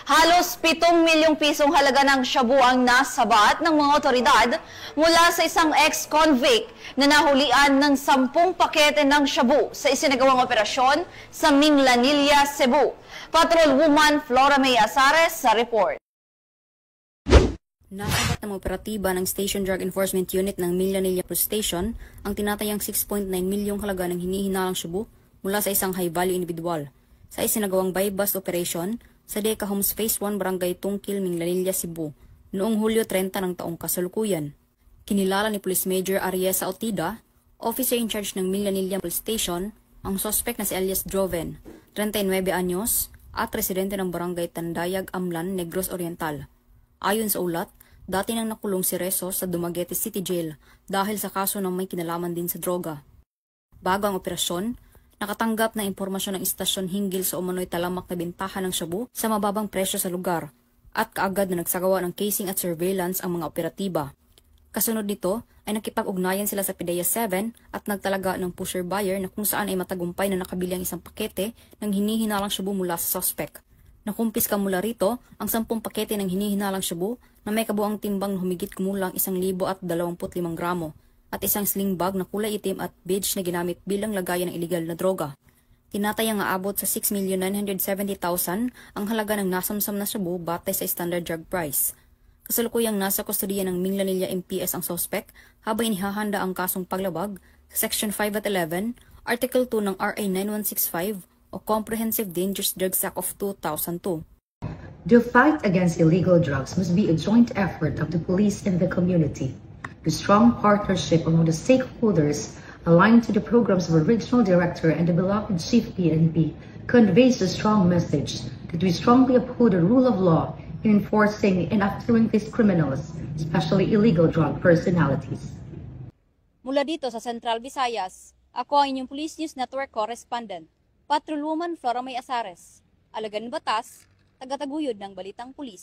Halos 7 milyong pisong halaga ng shabu ang nasabat ng mga otoridad mula sa isang ex-convict na nahulian ng 10 pakete ng shabu sa isinagawang operasyon sa Minglanilla, Cebu. Patrolwoman Flora May Azares sa report. Nasabat ng operatiba ng Station Drug Enforcement Unit ng Minglanilla Police Station ang tinatayang 6.9 milyong halaga ng hinihinalang shabu mula sa isang high-value individual. Sa isinagawang buy-bust operation sa Deca Homes Phase 1 Barangay Tungkil, Minglanilla, Cebu noong Hulyo 30 ng taong kasalukuyan. Kinilala ni Police Major Ariesa Otida, officer in charge ng Minglanilla Police Station, ang suspect na si Elias Joven, 39 anyos, at residente ng Barangay Tandayag, Amlan, Negros Oriental. Ayon sa ulat, dati nang nakulong si Reso sa Dumaguete City Jail dahil sa kaso ng may kinalaman din sa droga. Bago ang operasyon, nakatanggap ng impormasyon ng istasyon hinggil sa umano'y talamak na bintahan ng shabu sa mababang presyo sa lugar at kaagad na nagsagawa ng casing at surveillance ang mga operatiba. Kasunod nito ay nakipag-ugnayan sila sa PDEA 7 at nagtalaga ng pusher buyer na kung saan ay matagumpay na nakabili ang isang pakete ng hinihinalang shabu mula sa suspect. Nakumpiska mula rito ang 10 pakete ng hinihinalang shabu na may kabuang timbang na humigit kumulang 1,025 gramo at isang sling bag na kulay itim at beige na ginamit bilang lagayan ng iligal na droga. Tinatayang aabot sa 6,970,000 ang halaga ng nasamsam na shabu batay sa standard drug price. Kasalukuyang nasa kustodiya ng Minglanilla MPS ang suspect habang inihahanda ang kasong paglabag sa Section 5 at 11, Article 2 ng RA 9165 o Comprehensive Dangerous Drugs Act of 2002. The fight against illegal drugs must be a joint effort of the police and the community. The strong partnership among the stakeholders aligned to the programs of a regional director and the beloved Chief PNP conveys a strong message that we strongly uphold the rule of law in enforcing and after these criminals, especially illegal drug personalities. Mula dito sa Central Visayas, ako ang inyong Police News Network correspondent, Patrolwoman Flora May Azares, Alagan Batas, tagataguyod ng Balitang Pulis.